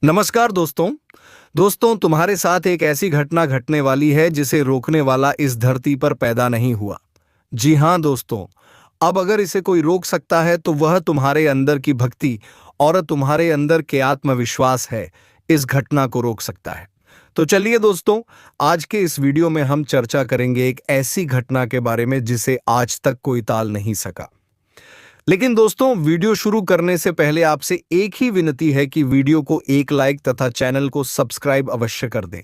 नमस्कार दोस्तों। तुम्हारे साथ एक ऐसी घटना घटने वाली है जिसे रोकने वाला इस धरती पर पैदा नहीं हुआ। जी हाँ दोस्तों, अब अगर इसे कोई रोक सकता है तो वह तुम्हारे अंदर की भक्ति और तुम्हारे अंदर के आत्मविश्वास है, इस घटना को रोक सकता है। तो चलिए दोस्तों, आज के इस वीडियो में हम चर्चा करेंगे एक ऐसी घटना के बारे में जिसे आज तक कोई टाल नहीं सका। लेकिन दोस्तों, वीडियो शुरू करने से पहले आपसे एक ही विनती है कि वीडियो को एक लाइक तथा चैनल को सब्सक्राइब अवश्य कर दें,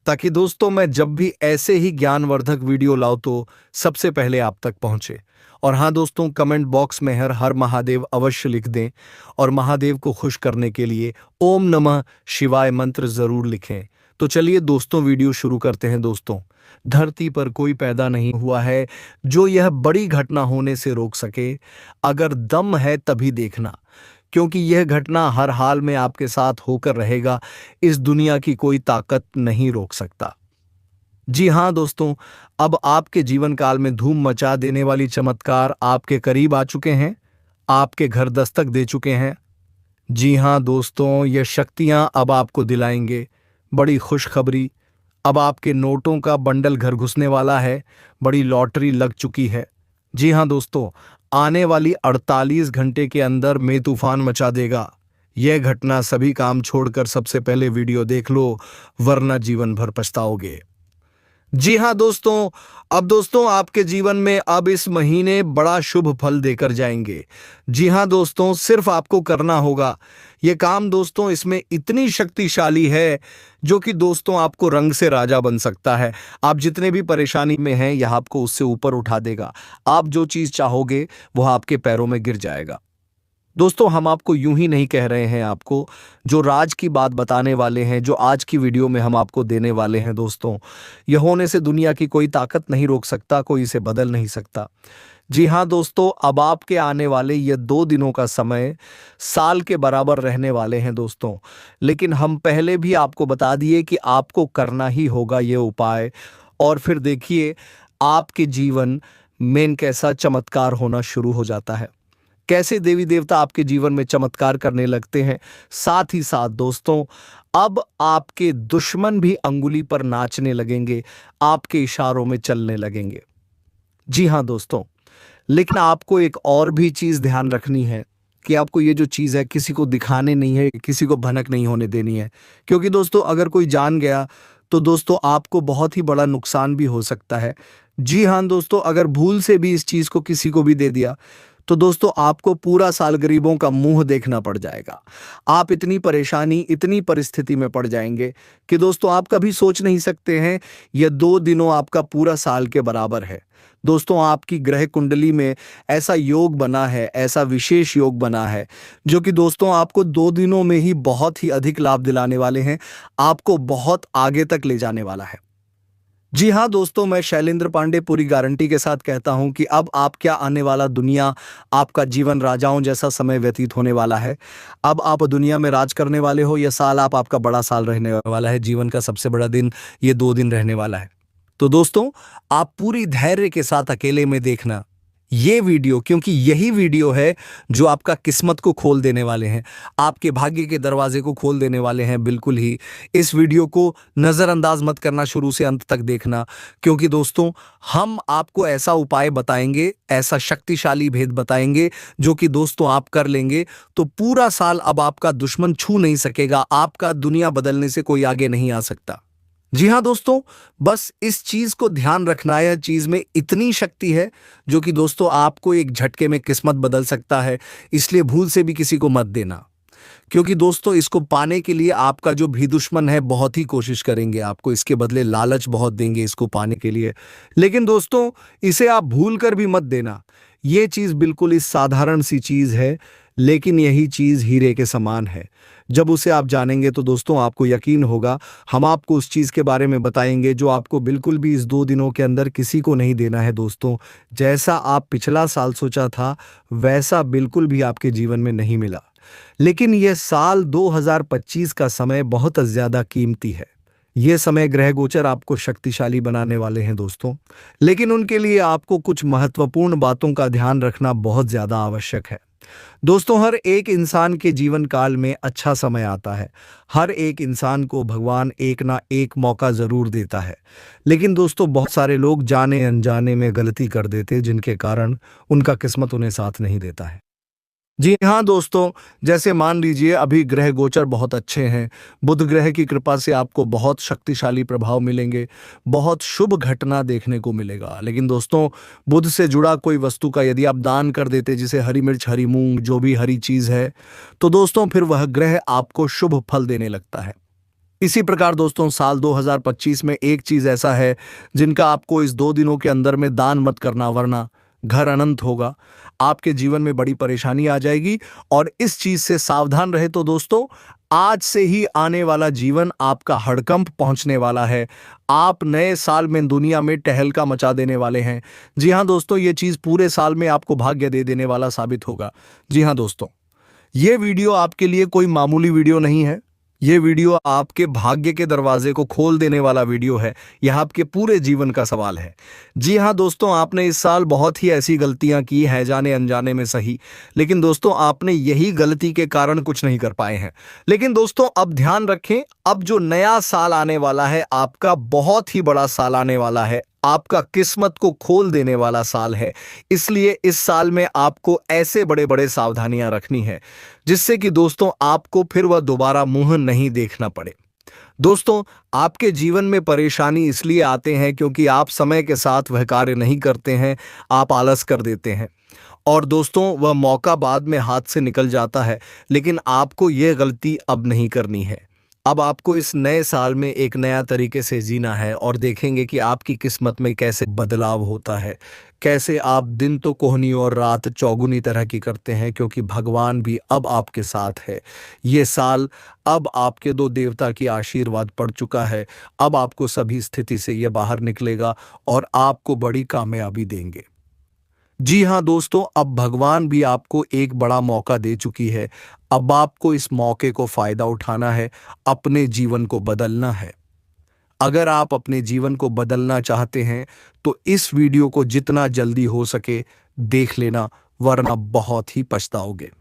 ताकि दोस्तों मैं जब भी ऐसे ही ज्ञानवर्धक वीडियो लाऊं तो सबसे पहले आप तक पहुंचे। और हाँ दोस्तों, कमेंट बॉक्स में हर हर महादेव अवश्य लिख दें और महादेव को खुश करने के लिए ओम नमः शिवाय मंत्र जरूर लिखें। तो चलिए दोस्तों, वीडियो शुरू करते हैं। दोस्तों, धरती पर कोई पैदा नहीं हुआ है जो यह बड़ी घटना होने से रोक सके। अगर दम है तभी देखना, क्योंकि यह घटना हर हाल में आपके साथ होकर रहेगा। इस दुनिया की कोई ताकत नहीं रोक सकता। जी हाँ दोस्तों, अब आपके जीवन काल में धूम मचा देने वाली चमत्कार आपके करीब आ चुके हैं, आपके घर दस्तक दे चुके हैं। जी हाँ दोस्तों, ये शक्तियां अब आपको दिलाएंगे बड़ी खुशखबरी। अब आपके नोटों का बंडल घर घुसने वाला है, बड़ी लॉटरी लग चुकी है। जी हाँ दोस्तों, आने वाली 48 घंटे के अंदर में तूफान मचा देगा। यह घटना सभी काम छोड़कर सबसे पहले वीडियो देख लो, वरना जीवन भर पछताओगे। जी हाँ दोस्तों, अब दोस्तों आपके जीवन में अब इस महीने बड़ा शुभ फल देकर जाएंगे। जी हाँ दोस्तों, सिर्फ आपको करना होगा ये काम। दोस्तों, इसमें इतनी शक्तिशाली है जो कि दोस्तों आपको रंग से राजा बन सकता है। आप जितने भी परेशानी में हैं, यह आपको उससे ऊपर उठा देगा। आप जो चीज चाहोगे वह आपके पैरों में गिर जाएगा। दोस्तों, हम आपको यूं ही नहीं कह रहे हैं, आपको जो राज की बात बताने वाले हैं, जो आज की वीडियो में हम आपको देने वाले हैं। दोस्तों, यह होने से दुनिया की कोई ताकत नहीं रोक सकता, कोई इसे बदल नहीं सकता। जी हाँ दोस्तों, अब आपके आने वाले ये 2 दिनों का समय साल के बराबर रहने वाले हैं दोस्तों। लेकिन हम पहले भी आपको बता दिए कि आपको करना ही होगा ये उपाय, और फिर देखिए आपके जीवन में कैसा चमत्कार होना शुरू हो जाता है, कैसे देवी देवता आपके जीवन में चमत्कार करने लगते हैं। साथ ही साथ दोस्तों, अब आपके दुश्मन भी अंगुली पर नाचने लगेंगे, आपके इशारों में चलने लगेंगे। जी हाँ दोस्तों, लेकिन आपको एक और भी चीज ध्यान रखनी है कि आपको ये जो चीज है किसी को दिखाने नहीं है, किसी को भनक नहीं होने देनी है। क्योंकि दोस्तों अगर कोई जान गया तो दोस्तों आपको बहुत ही बड़ा नुकसान भी हो सकता है। जी हाँ दोस्तों, अगर भूल से भी इस चीज को किसी को भी दे दिया तो दोस्तों आपको पूरा साल गरीबों का मुंह देखना पड़ जाएगा। आप इतनी परेशानी, इतनी परिस्थिति में पड़ जाएंगे कि दोस्तों आप कभी सोच नहीं सकते हैं। यह 2 दिनों आपका पूरा साल के बराबर है। दोस्तों, आपकी ग्रह कुंडली में ऐसा योग बना है, ऐसा विशेष योग बना है जो कि दोस्तों आपको 2 दिनों में ही बहुत ही अधिक लाभ दिलाने वाले हैं, आपको बहुत आगे तक ले जाने वाला है। जी हाँ दोस्तों, मैं शैलेंद्र पांडे पूरी गारंटी के साथ कहता हूं कि अब आप क्या, आने वाला दुनिया आपका जीवन राजाओं जैसा समय व्यतीत होने वाला है। अब आप दुनिया में राज करने वाले हो। यह साल आपका बड़ा साल रहने वाला है। जीवन का सबसे बड़ा दिन ये 2 दिन रहने वाला है। तो दोस्तों, आप पूरी धैर्य के साथ अकेले में देखना ये वीडियो, क्योंकि यही वीडियो है जो आपका किस्मत को खोल देने वाले हैं, आपके भाग्य के दरवाजे को खोल देने वाले हैं। बिल्कुल ही इस वीडियो को नज़रअंदाज मत करना, शुरू से अंत तक देखना, क्योंकि दोस्तों हम आपको ऐसा उपाय बताएंगे, ऐसा शक्तिशाली भेद बताएंगे जो कि दोस्तों आप कर लेंगे तो पूरा साल अब आपका दुश्मन छू नहीं सकेगा, आपका दुनिया बदलने से कोई आगे नहीं आ सकता। जी हाँ दोस्तों, बस इस चीज को ध्यान रखना है। चीज में इतनी शक्ति है जो कि दोस्तों आपको एक झटके में किस्मत बदल सकता है। इसलिए भूल से भी किसी को मत देना, क्योंकि दोस्तों इसको पाने के लिए आपका जो भी दुश्मन है बहुत ही कोशिश करेंगे, आपको इसके बदले लालच बहुत देंगे इसको पाने के लिए। लेकिन दोस्तों इसे आप भूल कर भी मत देना। ये चीज बिल्कुल इस साधारण सी चीज है, लेकिन यही चीज हीरे के समान है। जब उसे आप जानेंगे तो दोस्तों आपको यकीन होगा। हम आपको उस चीज के बारे में बताएंगे जो आपको बिल्कुल भी इस 2 दिनों के अंदर किसी को नहीं देना है। दोस्तों, जैसा आप पिछला साल सोचा था वैसा बिल्कुल भी आपके जीवन में नहीं मिला। लेकिन यह साल 2025 का समय बहुत ज्यादा कीमती है। यह समय ग्रह गोचर आपको शक्तिशाली बनाने वाले हैं दोस्तों, लेकिन उनके लिए आपको कुछ महत्वपूर्ण बातों का ध्यान रखना बहुत ज्यादा आवश्यक है। दोस्तों, हर एक इंसान के जीवन काल में अच्छा समय आता है। हर एक इंसान को भगवान एक ना एक मौका ज़रूर देता है। लेकिन दोस्तों, बहुत सारे लोग जाने अनजाने में गलती कर देते हैं, जिनके कारण उनका किस्मत उन्हें साथ नहीं देता है। जी हाँ दोस्तों, जैसे मान लीजिए अभी ग्रह गोचर बहुत अच्छे हैं। बुध ग्रह की कृपा से आपको बहुत शक्तिशाली प्रभाव मिलेंगे, बहुत शुभ घटना देखने को मिलेगा। लेकिन दोस्तों, बुध से जुड़ा कोई वस्तु का यदि आप दान कर देते, जैसे हरी मिर्च, हरी मूंग, जो भी हरी चीज़ है, तो दोस्तों फिर वह ग्रह आपको शुभ फल देने लगता है। इसी प्रकार दोस्तों, साल 2025 में एक चीज़ ऐसा है जिनका आपको इस 2 दिनों के अंदर में दान मत करना, वरना घर अनंत होगा। आपके जीवन में बड़ी परेशानी आ जाएगी और इस चीज़ से सावधान रहे तो दोस्तों, आज से ही आने वाला जीवन आपका हड़कंप पहुंचने वाला है। आप नए साल में दुनिया में टहलका मचा देने वाले हैं। जी हाँ दोस्तों, ये चीज़ पूरे साल में आपको भाग्य दे देने वाला साबित होगा। जी हाँ दोस्तों, ये वीडियो आपके लिए कोई मामूली वीडियो नहीं है। ये वीडियो आपके भाग्य के दरवाजे को खोल देने वाला वीडियो है। यह आपके पूरे जीवन का सवाल है। जी हाँ दोस्तों, आपने इस साल बहुत ही ऐसी गलतियां की है, जाने अनजाने में सही, लेकिन दोस्तों आपने यही गलती के कारण कुछ नहीं कर पाए हैं। लेकिन दोस्तों, अब ध्यान रखें, अब जो नया साल आने वाला है, आपका बहुत ही बड़ा साल आने वाला है। आपका किस्मत को खोल देने वाला साल है। इसलिए इस साल में आपको ऐसे बड़े बड़े सावधानियां रखनी है, जिससे कि दोस्तों आपको फिर वह दोबारा मुंह नहीं देखना पड़े। दोस्तों, आपके जीवन में परेशानी इसलिए आते हैं क्योंकि आप समय के साथ वह कार्य नहीं करते हैं, आप आलस कर देते हैं और दोस्तों वह मौका बाद में हाथ से निकल जाता है। लेकिन आपको यह गलती अब नहीं करनी है। अब आपको इस नए साल में एक नया तरीके से जीना है और देखेंगे कि आपकी किस्मत में कैसे बदलाव होता है, कैसे आप दिन तो कोहनी और रात चौगुनी तरह की करते हैं, क्योंकि भगवान भी अब आपके साथ है। ये साल अब आपके 2 देवता की आशीर्वाद पड़ चुका है। अब आपको सभी स्थिति से ये बाहर निकलेगा और आपको बड़ी कामयाबी देंगे। जी हाँ दोस्तों, अब भगवान भी आपको एक बड़ा मौका दे चुकी है। अब आपको इस मौके को फायदा उठाना है, अपने जीवन को बदलना है। अगर आप अपने जीवन को बदलना चाहते हैं तो इस वीडियो को जितना जल्दी हो सके देख लेना, वरना बहुत ही पछताओगे।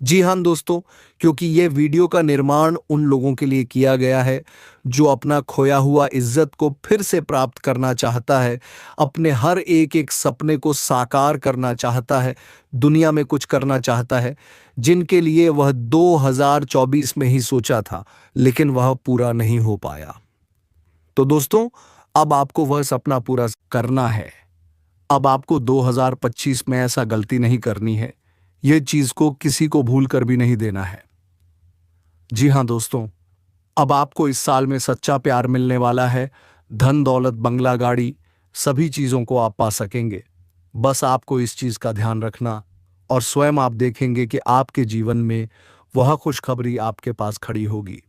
जी हाँ दोस्तों, क्योंकि ये वीडियो का निर्माण उन लोगों के लिए किया गया है जो अपना खोया हुआ इज्जत को फिर से प्राप्त करना चाहता है, अपने हर एक एक सपने को साकार करना चाहता है, दुनिया में कुछ करना चाहता है, जिनके लिए वह 2024 में ही सोचा था, लेकिन वह पूरा नहीं हो पाया। तो दोस्तों, अब आपको वह सपना पूरा करना है। अब आपको 2025 में ऐसा गलती नहीं करनी है। यह चीज को किसी को भूल कर भी नहीं देना है। जी हाँ दोस्तों, अब आपको इस साल में सच्चा प्यार मिलने वाला है। धन दौलत, बंगला, गाड़ी, सभी चीजों को आप पा सकेंगे। बस आपको इस चीज का ध्यान रखना और स्वयं आप देखेंगे कि आपके जीवन में वह खुशखबरी आपके पास खड़ी होगी।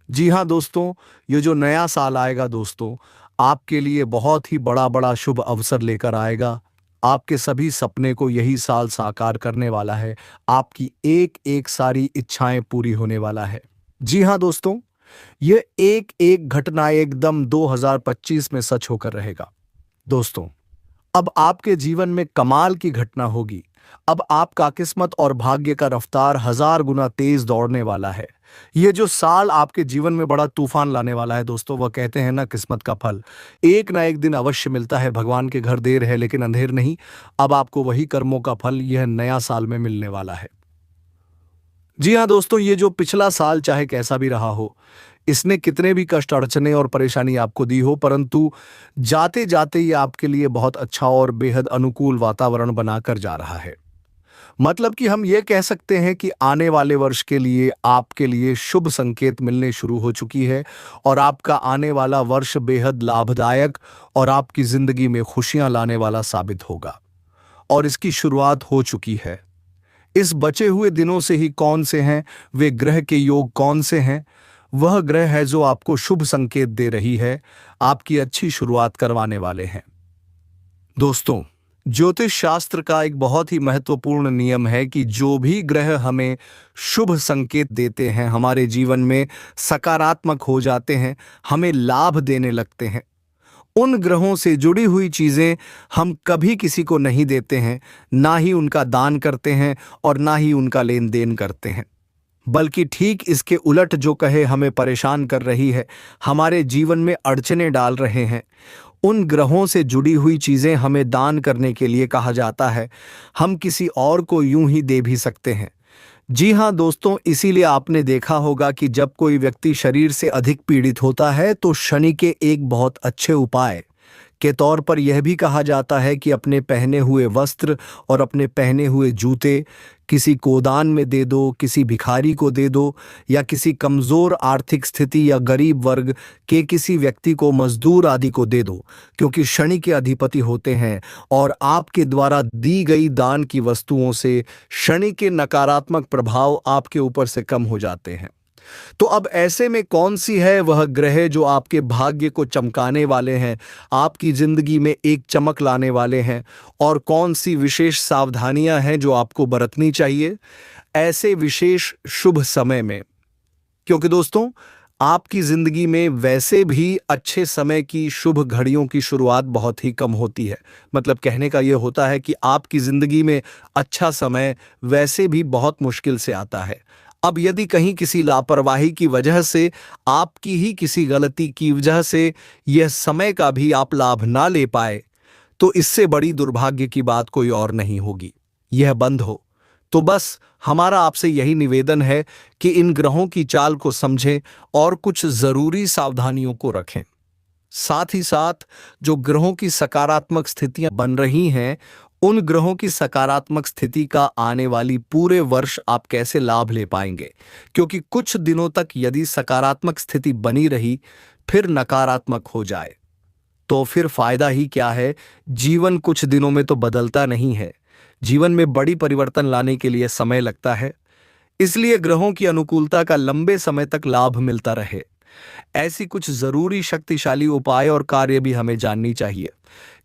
जी हाँ दोस्तों, ये जो नया साल आएगा दोस्तों, आपके लिए बहुत ही बड़ा बड़ा शुभ अवसर लेकर आएगा। आपके सभी सपने को यही साल साकार करने वाला है। आपकी एक एक सारी इच्छाएं पूरी होने वाला है। जी हाँ दोस्तों, ये एक एक घटना एकदम 2025 में सच होकर रहेगा। दोस्तों, अब आपके जीवन में कमाल की घटना होगी। अब आपका किस्मत और भाग्य का रफ्तार 1000 गुना तेज दौड़ने वाला है। ये जो साल आपके जीवन में बड़ा तूफान लाने वाला है दोस्तों, वह कहते हैं ना, किस्मत का फल एक ना एक दिन अवश्य मिलता है। भगवान के घर देर है लेकिन अंधेर नहीं। अब आपको वही कर्मों का फल यह नया साल में मिलने वाला है। जी हाँ दोस्तों, ये जो पिछला साल चाहे कैसा भी रहा हो, इसने कितने भी कष्ट, अड़चने और परेशानी आपको दी हो, परंतु जाते जाते ये आपके लिए बहुत अच्छा और बेहद अनुकूल वातावरण बनाकर जा रहा है। मतलब कि हम ये कह सकते हैं कि आने वाले वर्ष के लिए आपके लिए शुभ संकेत मिलने शुरू हो चुकी है और आपका आने वाला वर्ष बेहद लाभदायक और आपकी जिंदगी में खुशियां लाने वाला साबित होगा। और इसकी शुरुआत हो चुकी है। इस बचे हुए दिनों से ही कौन से हैं, वे ग्रह के योग कौन से हैं, वह ग्रह है जो आपको शुभ संकेत दे रही है, आपकी अच्छी शुरुआत करवाने वाले हैं। दोस्तों, ज्योतिष शास्त्र का एक बहुत ही महत्वपूर्ण नियम है कि जो भी ग्रह हमें शुभ संकेत देते हैं, हमारे जीवन में सकारात्मक हो जाते हैं, हमें लाभ देने लगते हैं, उन ग्रहों से जुड़ी हुई चीजें हम कभी किसी को नहीं देते हैं, ना ही उनका दान करते हैं और ना ही उनका लेन देन करते हैं। बल्कि ठीक इसके उलट जो कहे हमें परेशान कर रही है, हमारे जीवन में अड़चने डाल रहे हैं, उन ग्रहों से जुड़ी हुई चीजें हमें दान करने के लिए कहा जाता है। हम किसी और को यूं ही दे भी सकते हैं। जी हाँ दोस्तों, इसीलिए आपने देखा होगा कि जब कोई व्यक्ति शरीर से अधिक पीड़ित होता है तो शनि के एक बहुत अच्छे उपाय के तौर पर यह भी कहा जाता है कि अपने पहने हुए वस्त्र और अपने पहने हुए जूते किसी को दान में दे दो, किसी भिखारी को दे दो, या किसी कमज़ोर आर्थिक स्थिति या गरीब वर्ग के किसी व्यक्ति को, मजदूर आदि को दे दो, क्योंकि शनि के अधिपति होते हैं और आपके द्वारा दी गई दान की वस्तुओं से शनि के नकारात्मक प्रभाव आपके ऊपर से कम हो जाते हैं। तो अब ऐसे में कौन सी है वह ग्रह जो आपके भाग्य को चमकाने वाले हैं, आपकी जिंदगी में एक चमक लाने वाले हैं, और कौन सी विशेष सावधानियां हैं जो आपको बरतनी चाहिए ऐसे विशेष शुभ समय में? क्योंकि दोस्तों, आपकी जिंदगी में वैसे भी अच्छे समय की शुभ घड़ियों की शुरुआत बहुत ही कम होती है। मतलब कहने का यह होता है कि आपकी जिंदगी में अच्छा समय वैसे भी बहुत मुश्किल से आता है। अब यदि कहीं किसी लापरवाही की वजह से, आपकी ही किसी गलती की वजह से यह समय का भी आप लाभ ना ले पाए, तो इससे बड़ी दुर्भाग्य की बात कोई और नहीं होगी। यह बंद हो तो बस हमारा आपसे यही निवेदन है कि इन ग्रहों की चाल को समझें और कुछ जरूरी सावधानियों को रखें। साथ ही साथ जो ग्रहों की सकारात्मक स्थितियां बन रही हैं, उन ग्रहों की सकारात्मक स्थिति का आने वाली पूरे वर्ष आप कैसे लाभ ले पाएंगे, क्योंकि कुछ दिनों तक यदि सकारात्मक स्थिति बनी रही फिर नकारात्मक हो जाए तो फिर फायदा ही क्या है। जीवन कुछ दिनों में तो बदलता नहीं है, जीवन में बड़ी परिवर्तन लाने के लिए समय लगता है। इसलिए ग्रहों की अनुकूलता का लंबे समय तक लाभ मिलता रहे, ऐसी कुछ जरूरी शक्तिशाली उपाय और कार्य भी हमें जाननी चाहिए।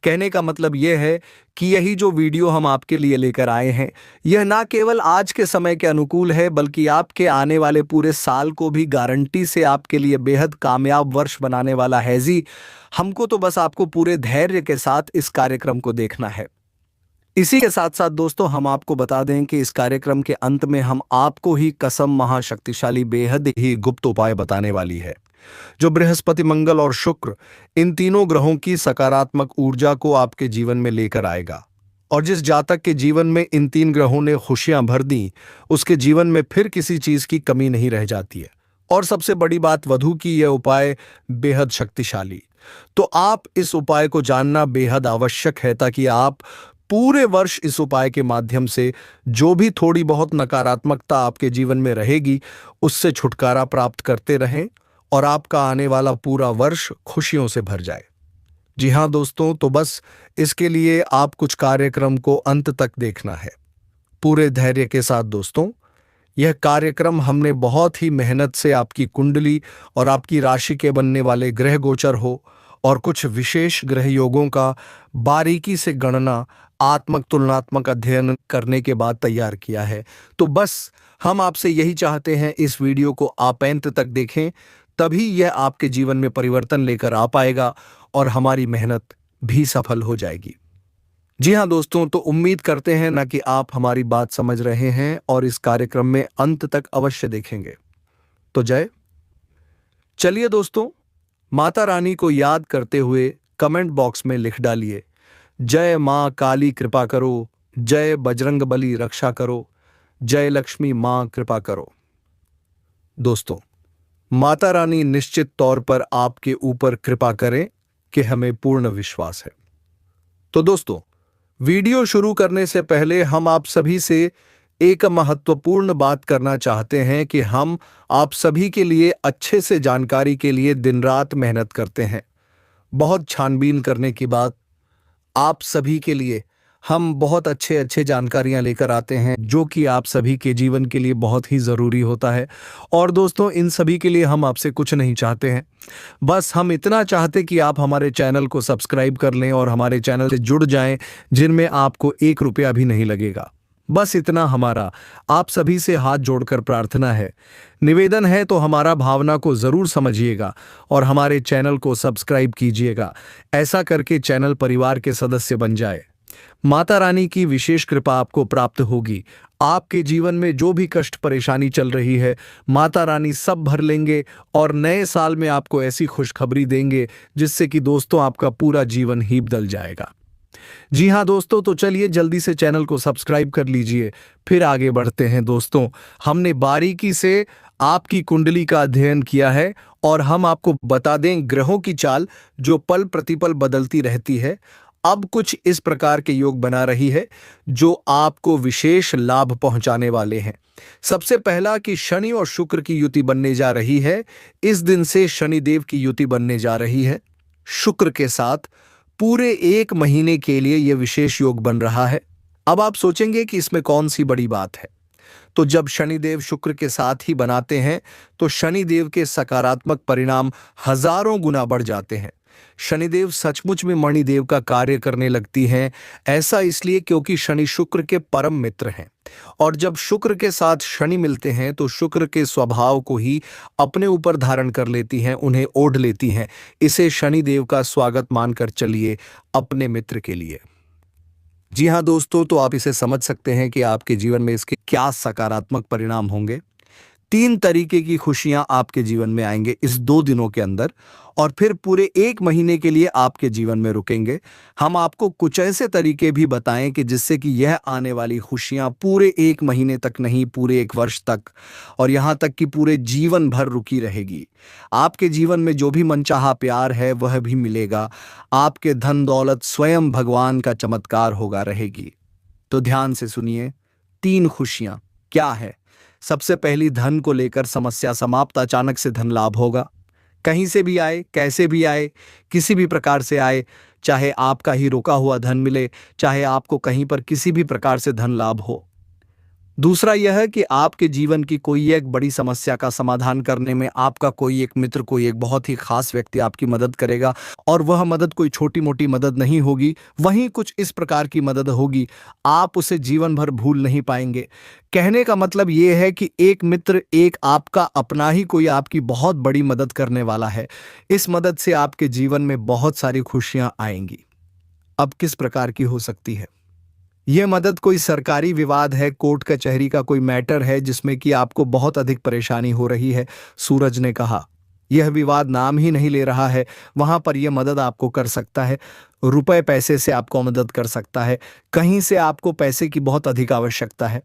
कहने का मतलब यह है कि यही जो वीडियो हम आपके लिए लेकर आए हैं, यह ना केवल आज के समय के अनुकूल है, बल्कि आपके आने वाले पूरे साल को भी गारंटी से आपके लिए बेहद कामयाब वर्ष बनाने वाला है जी। हमको तो बस आपको पूरे धैर्य के साथ इस कार्यक्रम को देखना है। इसी के साथ साथ दोस्तों, हम आपको बता दें कि इस कार्यक्रम के अंत में हम आपको ही कसम महाशक्तिशाली बेहद ही गुप्त उपाय बताने वाली है, जो बृहस्पति, मंगल और शुक्र, इन तीनों ग्रहों की सकारात्मक ऊर्जा को आपके जीवन में लेकर आएगा। और जिस जातक के जीवन में इन तीन ग्रहों ने खुशियां भर दी, उसके जीवन में फिर किसी चीज की कमी नहीं रह जाती है। और सबसे बड़ी बात, वधू की यह उपाय बेहद शक्तिशाली। तो आप इस उपाय को जानना बेहद आवश्यक है, ताकि आप पूरे वर्ष इस उपाय के माध्यम से जो भी थोड़ी बहुत नकारात्मकता आपके जीवन में रहेगी, उससे छुटकारा प्राप्त करते रहें और आपका आने वाला पूरा वर्ष खुशियों से भर जाए। जी हाँ दोस्तों, तो बस इसके लिए आप कुछ कार्यक्रम को अंत तक देखना है पूरे धैर्य के साथ। दोस्तों, यह कार्यक्रम हमने बहुत ही मेहनत से आपकी कुंडली और आपकी राशि के बनने वाले ग्रह गोचर हो और कुछ विशेष ग्रह योगों का बारीकी से गणना, आत्मक तुलनात्मक अध्ययन करने के बाद तैयार किया है। तो बस हम आपसे यही चाहते हैं, इस वीडियो को आप अंत तक देखें, तभी यह आपके जीवन में परिवर्तन लेकर आ पाएगा और हमारी मेहनत भी सफल हो जाएगी। जी हाँ दोस्तों, तो उम्मीद करते हैं ना कि आप हमारी बात समझ रहे हैं और इस कार्यक्रम में अंत तक अवश्य देखेंगे। तो जय। चलिए दोस्तों, माता रानी को याद करते हुए कमेंट बॉक्स में लिख डालिए, जय मां काली कृपा करो, जय बजरंग बली रक्षा करो, जय लक्ष्मी मां कृपा करो। दोस्तों, माता रानी निश्चित तौर पर आपके ऊपर कृपा करें कि हमें पूर्ण विश्वास है। तो दोस्तों, वीडियो शुरू करने से पहले हम आप सभी से एक महत्वपूर्ण बात करना चाहते हैं कि हम आप सभी के लिए अच्छे से जानकारी के लिए दिन रात मेहनत करते हैं। बहुत छानबीन करने के बाद आप सभी के लिए हम बहुत अच्छे जानकारियां लेकर आते हैं, जो कि आप सभी के जीवन के लिए बहुत ही ज़रूरी होता है। और दोस्तों, इन सभी के लिए हम आपसे कुछ नहीं चाहते हैं, बस हम इतना चाहते कि आप हमारे चैनल को सब्सक्राइब कर लें और हमारे चैनल से जुड़ जाएं, जिनमें आपको 1 रुपया भी नहीं लगेगा। बस इतना हमारा आप सभी से हाथ जोड़कर प्रार्थना है, निवेदन है तो हमारा भावना को जरूर समझिएगा और हमारे चैनल को सब्सक्राइब कीजिएगा। ऐसा करके चैनल परिवार के सदस्य बन जाए। माता रानी की विशेष कृपा आपको प्राप्त होगी। आपके जीवन में जो भी कष्ट परेशानी चल रही है, माता रानी सब भर लेंगे और नए साल में आपको ऐसी खुशखबरी देंगे जिससे कि दोस्तों आपका पूरा जीवन ही बदल जाएगा। जी हाँ दोस्तों, तो चलिए जल्दी से चैनल को सब्सक्राइब कर लीजिए, फिर आगे बढ़ते हैं। दोस्तों, हमने बारीकी से आपकी कुंडली का अध्ययन किया है और हम आपको बता दें ग्रहों की चाल जो पल प्रतिपल बदलती रहती है, अब कुछ इस प्रकार के योग बना रही है जो आपको विशेष लाभ पहुंचाने वाले हैं। सबसे पहला कि शनि और शुक्र की युति बनने जा रही है। इस दिन से शनिदेव की युति बनने जा रही है शुक्र के साथ। पूरे 1 महीने के लिए यह विशेष योग बन रहा है। अब आप सोचेंगे कि इसमें कौन सी बड़ी बात है। तो जब शनिदेव शुक्र के साथ ही बनाते हैं तो शनिदेव के सकारात्मक परिणाम हजारों गुना बढ़ जाते हैं। शनिदेव सचमुच में मणिदेव का कार्य करने लगती हैं। ऐसा इसलिए क्योंकि शनि शुक्र के परम मित्र हैं और जब शुक्र के साथ शनि मिलते हैं तो शुक्र के स्वभाव को ही अपने ऊपर धारण कर लेती हैं, उन्हें ओढ़ लेती हैं। इसे शनिदेव का स्वागत मानकर चलिए अपने मित्र के लिए। जी हाँ दोस्तों, तो आप इसे समझ सकते हैं कि आपके जीवन में इसके क्या सकारात्मक परिणाम होंगे। 3 तरीके की खुशियां आपके जीवन में आएंगे इस 2 दिनों के अंदर और फिर पूरे 1 महीने के लिए आपके जीवन में रुकेंगे। हम आपको कुछ ऐसे तरीके भी बताएं कि जिससे कि यह आने वाली खुशियां पूरे 1 महीने तक नहीं, पूरे 1 वर्ष तक और यहां तक कि पूरे जीवन भर रुकी रहेगी। आपके जीवन में जो भी मनचाहा प्यार है वह भी मिलेगा। आपके धन दौलत स्वयं भगवान का चमत्कार होगा रहेगी। तो ध्यान से सुनिए, 3 खुशियां क्या है। सबसे पहली, धन को लेकर समस्या समाप्त। अचानक से धन लाभ होगा, कहीं से भी आए, कैसे भी आए, किसी भी प्रकार से आए। चाहे आपका ही रोका हुआ धन मिले, चाहे आपको कहीं पर किसी भी प्रकार से धन लाभ हो। दूसरा यह है कि आपके जीवन की कोई एक बड़ी समस्या का समाधान करने में आपका कोई एक मित्र, कोई एक बहुत ही खास व्यक्ति आपकी मदद करेगा और वह मदद कोई छोटी मोटी मदद नहीं होगी, वहीं कुछ इस प्रकार की मदद होगी आप उसे जीवन भर भूल नहीं पाएंगे। कहने का मतलब यह है कि एक मित्र, एक आपका अपना ही कोई आपकी बहुत बड़ी मदद करने वाला है। इस मदद से आपके जीवन में बहुत सारी खुशियां आएंगी। अब किस प्रकार की हो सकती है यह मदद? कोई सरकारी विवाद है, कोर्ट कचहरी का कोई मैटर है जिसमें कि आपको बहुत अधिक परेशानी हो रही है। सूरज ने कहा यह विवाद नाम ही नहीं ले रहा है, वहां पर यह मदद आपको कर सकता है। रुपए पैसे से आपको मदद कर सकता है। कहीं से आपको पैसे की बहुत अधिक आवश्यकता है।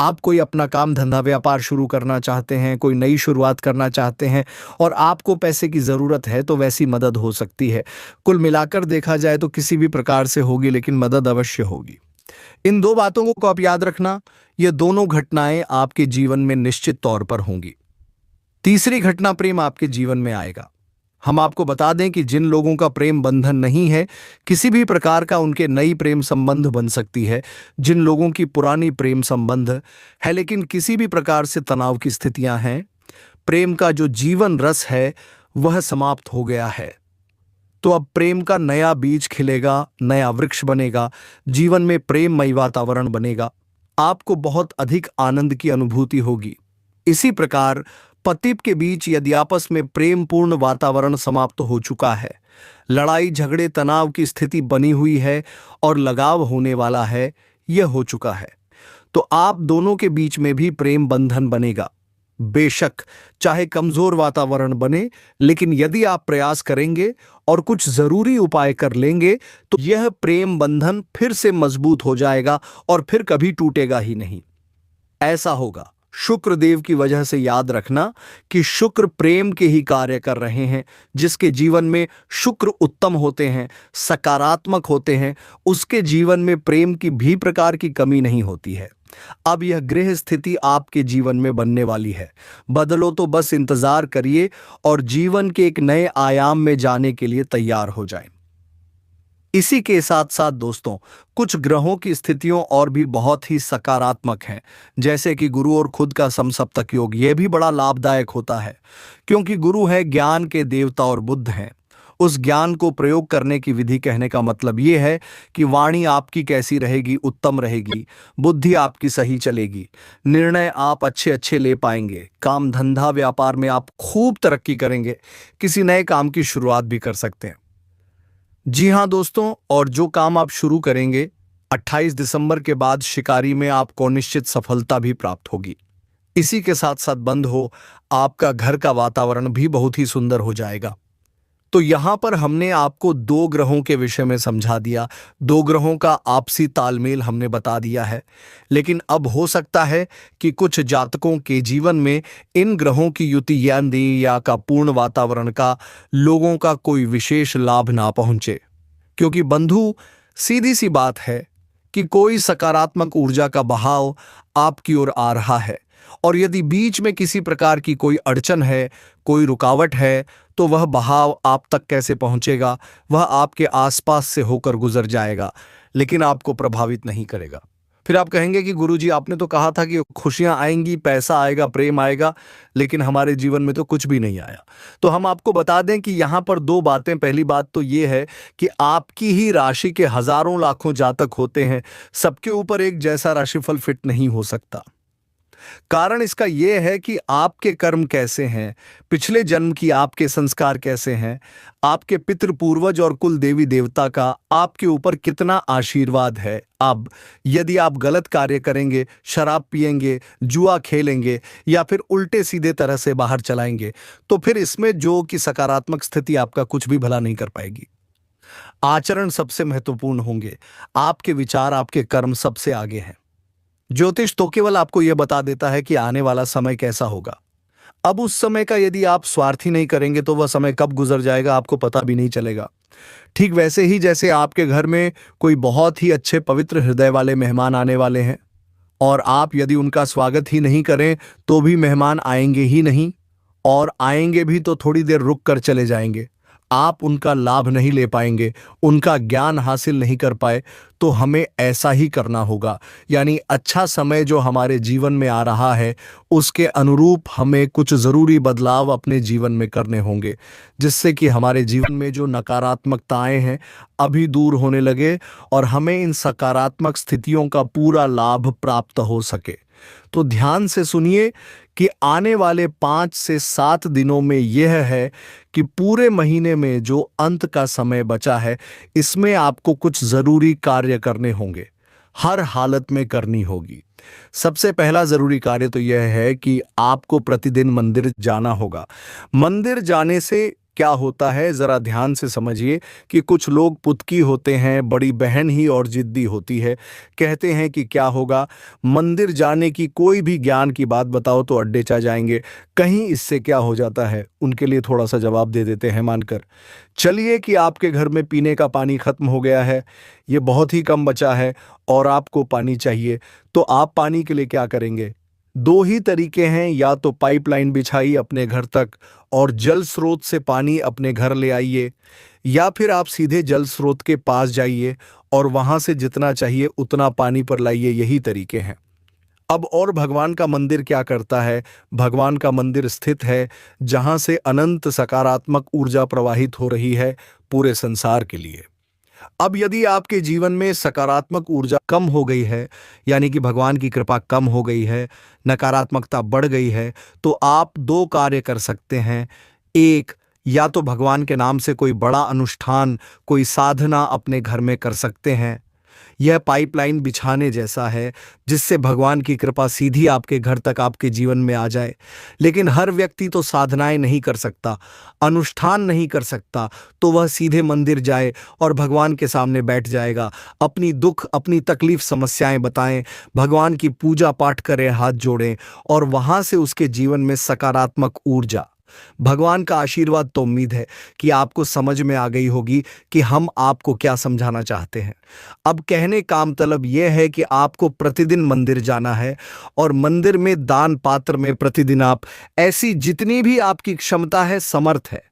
आप कोई अपना काम धंधा व्यापार शुरू करना चाहते हैं, कोई नई शुरुआत करना चाहते हैं और आपको पैसे की जरूरत है, तो वैसी मदद हो सकती है। कुल मिलाकर देखा जाए तो किसी भी प्रकार से होगी, लेकिन मदद अवश्य होगी। इन 2 बातों को आप याद रखना, ये दोनों घटनाएं आपके जीवन में निश्चित तौर पर होंगी। तीसरी घटना, प्रेम आपके जीवन में आएगा। हम आपको बता दें कि जिन लोगों का प्रेम बंधन नहीं है, किसी भी प्रकार का उनके नई प्रेम संबंध बन सकती है। जिन लोगों की पुरानी प्रेम संबंध है लेकिन किसी भी प्रकार से तनाव की स्थितियां हैं, प्रेम का जो जीवन रस है वह समाप्त हो गया है, तो अब प्रेम का नया बीज खिलेगा, नया वृक्ष बनेगा, जीवन में प्रेममय वातावरण बनेगा। आपको बहुत अधिक आनंद की अनुभूति होगी। इसी प्रकार पति के बीच यदि आपस में प्रेमपूर्ण वातावरण समाप्त हो चुका है, लड़ाई झगड़े तनाव की स्थिति बनी हुई है और लगाव होने वाला है, यह हो चुका है, तो आप दोनों के बीच में भी प्रेम बंधन बनेगा। बेशक चाहे कमजोर वातावरण बने, लेकिन यदि आप प्रयास करेंगे और कुछ जरूरी उपाय कर लेंगे तो यह प्रेम बंधन फिर से मजबूत हो जाएगा और फिर कभी टूटेगा ही नहीं। ऐसा होगा शुक्र देव की वजह से। याद रखना कि शुक्र प्रेम के ही कार्य कर रहे हैं। जिसके जीवन में शुक्र उत्तम होते हैं, सकारात्मक होते हैं, उसके जीवन में प्रेम की भी प्रकार की कमी नहीं होती है। अब यह ग्रह स्थिति आपके जीवन में बनने वाली है। बदलो तो बस इंतजार करिए और जीवन के एक नए आयाम में जाने के लिए तैयार हो जाएं। इसी के साथ साथ दोस्तों, कुछ ग्रहों की स्थितियों और भी बहुत ही सकारात्मक हैं, जैसे कि गुरु और खुद का समसप्तक योग। यह भी बड़ा लाभदायक होता है क्योंकि गुरु है ज्ञान के देवता और बुद्ध हैं। उस ज्ञान को प्रयोग करने की विधि कहने का मतलब ये है कि वाणी आपकी कैसी रहेगी, उत्तम रहेगी, बुद्धि आपकी सही चलेगी, निर्णय आप अच्छे अच्छे ले पाएंगे, काम धंधा व्यापार में आप खूब तरक्की करेंगे, किसी नए काम की शुरुआत भी कर सकते हैं। जी हाँ दोस्तों, और जो काम आप शुरू करेंगे 28 दिसंबर के बाद शिकारी में आपको निश्चित सफलता भी प्राप्त होगी। इसी के साथ साथ बंद हो, आपका घर का वातावरण भी बहुत ही सुंदर हो जाएगा। तो यहां पर हमने आपको दो ग्रहों के विषय में समझा दिया, दो ग्रहों का आपसी तालमेल हमने बता दिया है। लेकिन अब हो सकता है कि कुछ जातकों के जीवन में इन ग्रहों की युति या का पूर्ण वातावरण का लोगों का कोई विशेष लाभ ना पहुंचे, क्योंकि बंधु सीधी सी बात है कि कोई सकारात्मक ऊर्जा का बहाव आपकी ओर आ रहा है, और यदि बीच में किसी प्रकार की कोई अड़चन है, कोई रुकावट है, तो वह बहाव आप तक कैसे पहुंचेगा? वह आपके आसपास से होकर गुजर जाएगा, लेकिन आपको प्रभावित नहीं करेगा। फिर आप कहेंगे कि गुरुजी आपने तो कहा था कि खुशियां आएंगी, पैसा आएगा, प्रेम आएगा, लेकिन हमारे जीवन में तो कुछ भी नहीं आया। तो हम आपको बता दें कि यहां पर दो बातें। पहली बात तो ये है कि आपकी ही राशि के हजारों लाखों जातक होते हैं, सबके ऊपर एक जैसा राशिफल फिट नहीं हो सकता। कारण इसका यह है कि आपके कर्म कैसे हैं, पिछले जन्म की आपके संस्कार कैसे हैं, आपके पितृ पूर्वज और कुल देवी देवता का आपके ऊपर कितना आशीर्वाद है। अब यदि आप गलत कार्य करेंगे, शराब पिएंगे, जुआ खेलेंगे या फिर उल्टे सीधे तरह से बाहर चलाएंगे, तो फिर इसमें जो कि सकारात्मक स्थिति आपका कुछ भी भला नहीं कर पाएगी। आचरण सबसे महत्वपूर्ण होंगे, आपके विचार, आपके कर्म सबसे आगे हैं। ज्योतिष तो केवल आपको यह बता देता है कि आने वाला समय कैसा होगा। अब उस समय का यदि आप स्वार्थी नहीं करेंगे तो वह समय कब गुजर जाएगा आपको पता भी नहीं चलेगा। ठीक वैसे ही जैसे आपके घर में कोई बहुत ही अच्छे पवित्र हृदय वाले मेहमान आने वाले हैं, और आप यदि उनका स्वागत ही नहीं करें तो भी मेहमान आएंगे ही नहीं, और आएंगे भी तो थोड़ी देर रुक कर चले जाएंगे। आप उनका लाभ नहीं ले पाएंगे, उनका ज्ञान हासिल नहीं कर पाए, तो हमें ऐसा ही करना होगा। यानी अच्छा समय जो हमारे जीवन में आ रहा है उसके अनुरूप हमें कुछ ज़रूरी बदलाव अपने जीवन में करने होंगे, जिससे कि हमारे जीवन में जो नकारात्मकताएं हैं अभी दूर होने लगे और हमें इन सकारात्मक स्थितियों का पूरा लाभ प्राप्त हो सके। तो ध्यान से सुनिए कि आने वाले 5 से 7 दिनों में यह है कि पूरे महीने में जो अंत का समय बचा है इसमें आपको कुछ जरूरी कार्य करने होंगे, हर हालत में करनी होगी। सबसे पहला जरूरी कार्य तो यह है कि आपको प्रतिदिन मंदिर जाना होगा। मंदिर जाने से क्या होता है जरा ध्यान से समझिए कि कुछ लोग पुतकी होते हैं, बड़ी बहन ही और जिद्दी होती है, कहते हैं कि क्या होगा, मंदिर जाने की कोई भी ज्ञान की बात बताओ तो अड्डे चा जाएंगे, कहीं इससे क्या हो जाता है। उनके लिए थोड़ा सा जवाब दे देते हैं मानकर चलिए कि आपके घर में पीने का पानी खत्म हो गया है, ये बहुत ही कम बचा है और आपको पानी चाहिए, तो आप पानी के लिए क्या करेंगे? दो ही तरीके हैं, या तो पाइपलाइन बिछाइए अपने घर तक और जल स्रोत से पानी अपने घर ले आइए, या फिर आप सीधे जल स्रोत के पास जाइए और वहां से जितना चाहिए उतना पानी पर लाइए। यही तरीके हैं। अब और भगवान का मंदिर क्या करता है? भगवान का मंदिर स्थित है जहां से अनंत सकारात्मक ऊर्जा प्रवाहित हो रही है पूरे संसार के लिए। अब यदि आपके जीवन में सकारात्मक ऊर्जा कम हो गई है, यानी कि भगवान की कृपा कम हो गई है, नकारात्मकता बढ़ गई है, तो आप दो कार्य कर सकते हैं। एक, या तो भगवान के नाम से कोई बड़ा अनुष्ठान, कोई साधना अपने घर में कर सकते हैं। यह पाइपलाइन बिछाने जैसा है जिससे भगवान की कृपा सीधी आपके घर तक, आपके जीवन में आ जाए। लेकिन हर व्यक्ति तो साधनाएं नहीं कर सकता, अनुष्ठान नहीं कर सकता, तो वह सीधे मंदिर जाए और भगवान के सामने बैठ जाएगा, अपनी दुख, अपनी तकलीफ, समस्याएं बताएं, भगवान की पूजा पाठ करें, हाथ जोड़ें, और वहां से उसके जीवन में सकारात्मक ऊर्जा, भगवान का आशीर्वाद। तो उम्मीद है कि आपको समझ में आ गई होगी कि हम आपको क्या समझाना चाहते हैं। अब कहने का मतलब यह है कि आपको प्रतिदिन मंदिर जाना है, और मंदिर में दान पात्र में प्रतिदिन आप ऐसी जितनी भी आपकी क्षमता है, समर्थ है,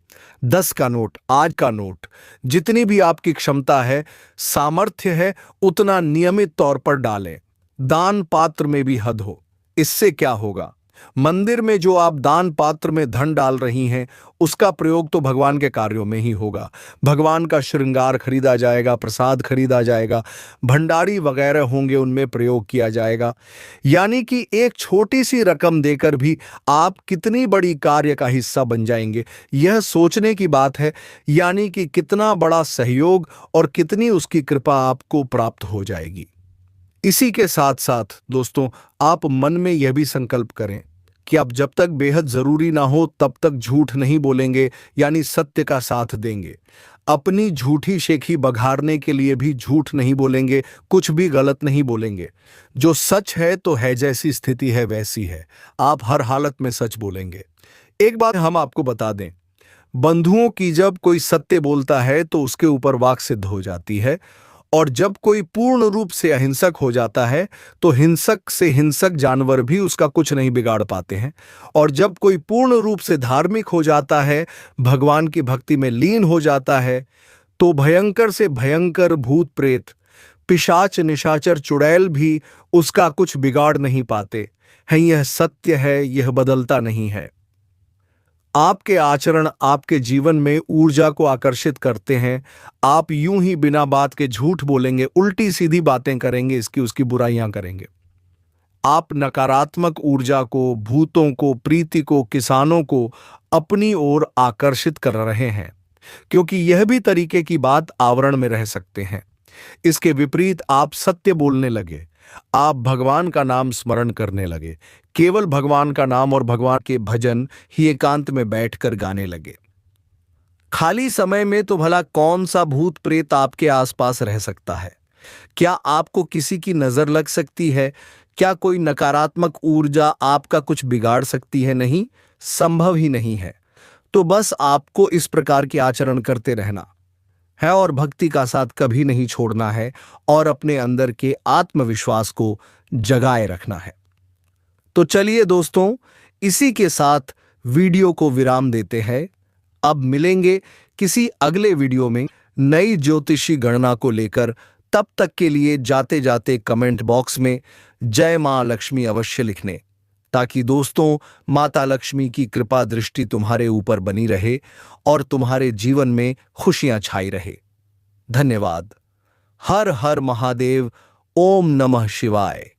10 का नोट, आज का नोट, जितनी भी आपकी क्षमता है, सामर्थ्य है, उतना नियमित तौर पर डालें। दान पात्र में भी हद हो। इससे क्या होगा मंदिर में जो आप दान पात्र में धन डाल रही हैं, उसका प्रयोग तो भगवान के कार्यों में ही होगा। भगवान का श्रृंगार खरीदा जाएगा, प्रसाद खरीदा जाएगा, भंडारी वगैरह होंगे, उनमें प्रयोग किया जाएगा। यानी कि एक छोटी सी रकम देकर भी आप कितनी बड़ी कार्य का हिस्सा बन जाएंगे, यह सोचने की बात है। यानी कि कितना बड़ा सहयोग और कितनी उसकी कृपा आपको प्राप्त हो जाएगी। इसी के साथ साथ दोस्तों, आप मन में यह भी संकल्प करें कि आप जब तक बेहद जरूरी ना हो तब तक झूठ नहीं बोलेंगे, यानी सत्य का साथ देंगे। अपनी झूठी शेखी बघारने के लिए भी झूठ नहीं बोलेंगे, कुछ भी गलत नहीं बोलेंगे। जो सच है तो है, जैसी स्थिति है वैसी है, आप हर हालत में सच बोलेंगे। एक बात हम आपको बता दें, बंधुओं की जब कोई सत्य बोलता है तो उसके ऊपर वाक सिद्ध हो जाती है, और जब कोई पूर्ण रूप से अहिंसक हो जाता है तो हिंसक से हिंसक जानवर भी उसका कुछ नहीं बिगाड़ पाते हैं। और जब कोई पूर्ण रूप से धार्मिक हो जाता है, भगवान की भक्ति में लीन हो जाता है, तो भयंकर से भयंकर भूत प्रेत, पिशाच, निशाचर, चुड़ैल भी उसका कुछ बिगाड़ नहीं पाते हैं। यह सत्य है, यह बदलता नहीं है। आपके आचरण आपके जीवन में ऊर्जा को आकर्षित करते हैं। आप यूं ही बिना बात के झूठ बोलेंगे, उल्टी सीधी बातें करेंगे, इसकी उसकी बुराइयां करेंगे। आप नकारात्मक ऊर्जा को, भूतों को, प्रीति को, किसानों को अपनी ओर आकर्षित कर रहे हैं, क्योंकि यह भी तरीके की बात आवरण में रह सकते हैं। इसके विपरीत आप सत्य बोलने लगे, आप भगवान का नाम स्मरण करने लगे, केवल भगवान का नाम और भगवान के भजन ही एकांत में बैठकर गाने लगे। खाली समय में तो भला कौन सा भूत प्रेत आपके आसपास रह सकता है? क्या आपको किसी की नजर लग सकती है? क्या कोई नकारात्मक ऊर्जा आपका कुछ बिगाड़ सकती है? नहीं, संभव ही नहीं है। तो बस आपको इस प्रकार के आचरण करते रहना है और भक्ति का साथ कभी नहीं छोड़ना है, और अपने अंदर के आत्मविश्वास को जगाए रखना है। तो चलिए दोस्तों, इसी के साथ वीडियो को विराम देते हैं। अब मिलेंगे किसी अगले वीडियो में नई ज्योतिषी गणना को लेकर। तब तक के लिए जाते जाते कमेंट बॉक्स में जय मां लक्ष्मी अवश्य लिखने, ताकि दोस्तों माता लक्ष्मी की कृपा दृष्टि तुम्हारे ऊपर बनी रहे और तुम्हारे जीवन में खुशियां छाई रहे। धन्यवाद। हर हर महादेव। ओम नमः शिवाय।